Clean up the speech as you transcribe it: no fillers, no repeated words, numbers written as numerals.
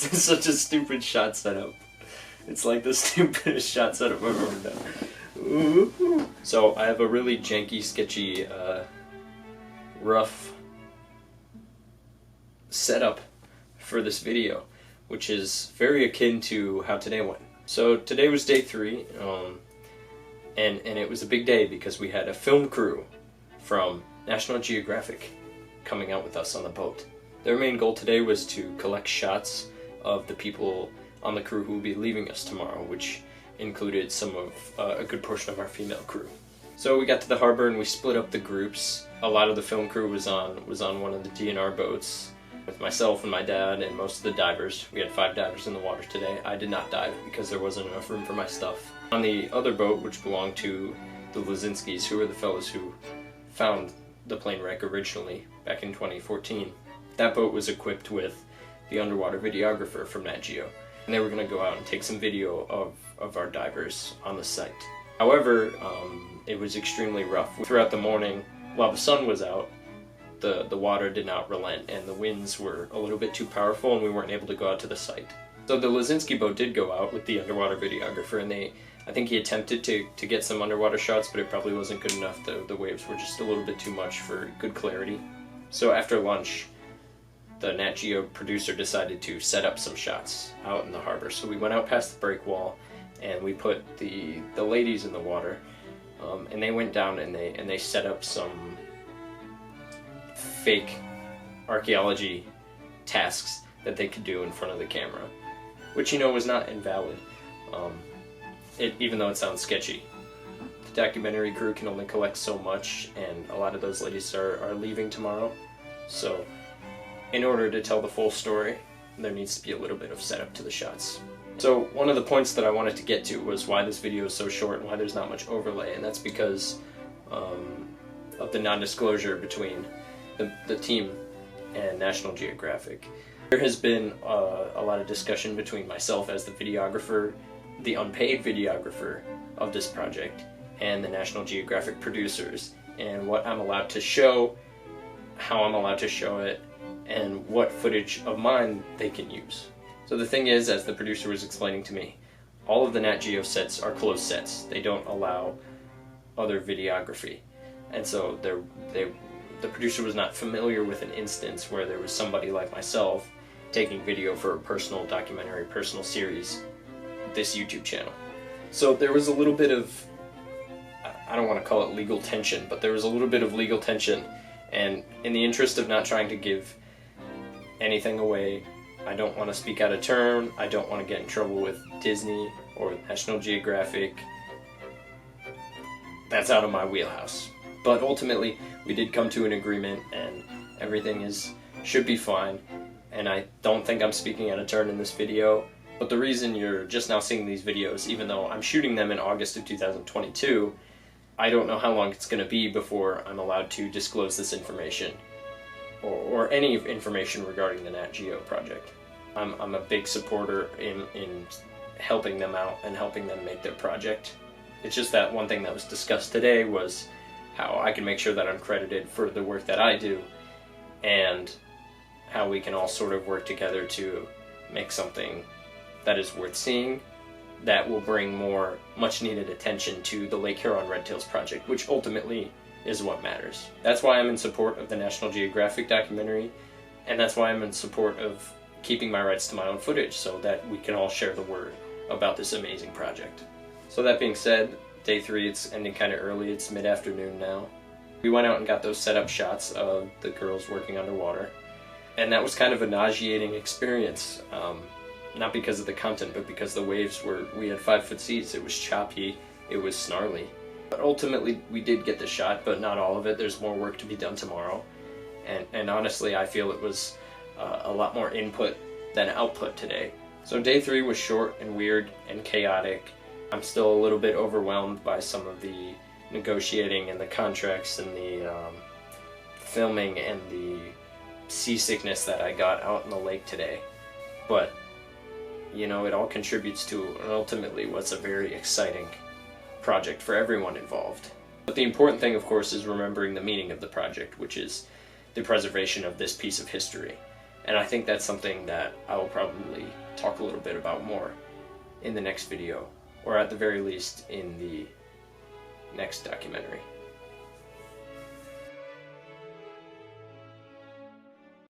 This is such a stupid shot setup. It's like the stupidest shot setup I've ever done. Ooh. So I have a really janky, sketchy, rough setup for this video, which is very akin to how today went. So today was day 3, and it was a big day because we had a film crew from National Geographic coming out with us on the boat. Their main goal today was to collect shots of the people on the crew who will be leaving us tomorrow, which included some of a good portion of our female crew. So we got to the harbor and we split up the groups. A lot of the film crew was on one of the DNR boats with myself and my dad and most of the divers. We had 5 divers in the water today. I did not dive because there wasn't enough room for my stuff. On the other boat, which belonged to the Lazinskis, who were the fellows who found the plane wreck originally back in 2014, that boat was equipped with the underwater videographer from Nat Geo, and they were going to go out and take some video of our divers on the site. However, it was extremely rough. Throughout the morning, while the sun was out, the water did not relent, and the winds were a little bit too powerful, and we weren't able to go out to the site. So the Lazinski boat did go out with the underwater videographer, and I think he attempted to get some underwater shots, but it probably wasn't good enough. The waves were just a little bit too much for good clarity. So after lunch, the Nat Geo producer decided to set up some shots out in the harbor. So we went out past the break wall, and we put the ladies in the water, and they went down and they set up some fake archaeology tasks that they could do in front of the camera, which, you know, was not invalid, even though it sounds sketchy. The documentary crew can only collect so much, and a lot of those ladies are leaving tomorrow, so in order to tell the full story, there needs to be a little bit of setup to the shots. So one of the points that I wanted to get to was why this video is so short and why there's not much overlay, and that's because of the non-disclosure between the team and National Geographic. There has been a lot of discussion between myself as the videographer, the unpaid videographer of this project, and the National Geographic producers, and what I'm allowed to show, how I'm allowed to show it, and what footage of mine they can use. So the thing is, as the producer was explaining to me, all of the Nat Geo sets are closed sets. They don't allow other videography. And so the producer was not familiar with an instance where there was somebody like myself taking video for a personal documentary, personal series, this YouTube channel. So there was a little bit of, I don't want to call it legal tension, but there was a little bit of legal tension, and in the interest of not trying to give anything away, I don't want to speak out of turn, I don't want to get in trouble with Disney or National Geographic. That's out of my wheelhouse. But ultimately, we did come to an agreement, and everything should be fine, and I don't think I'm speaking out of turn in this video. But the reason you're just now seeing these videos, even though I'm shooting them in August of 2022, I don't know how long it's going to be before I'm allowed to disclose this information, or any information regarding the Nat Geo project. I'm a big supporter in helping them out and helping them make their project. It's just that one thing that was discussed today was how I can make sure that I'm credited for the work that I do, and how we can all sort of work together to make something that is worth seeing, that will bring more much needed attention to the Lake Huron Red Tails project, which ultimately is what matters. That's why I'm in support of the National Geographic documentary, and that's why I'm in support of keeping my rights to my own footage so that we can all share the word about this amazing project. So that being said, day 3, it's ending kind of early, it's mid-afternoon now. We went out and got those setup shots of the girls working underwater, and that was kind of a nauseating experience. Not because of the content, but because the waves we had 5-foot seas, it was choppy, it was snarly. But ultimately, we did get the shot, but not all of it. There's more work to be done tomorrow. And honestly, I feel it was a lot more input than output today. So day 3 was short and weird and chaotic. I'm still a little bit overwhelmed by some of the negotiating and the contracts and the filming and the seasickness that I got out in the lake today. But you know, it all contributes to ultimately what's a very exciting project for everyone involved. But the important thing, of course, is remembering the meaning of the project, which is the preservation of this piece of history. And I think that's something that I will probably talk a little bit about more in the next video, or at the very least in the next documentary.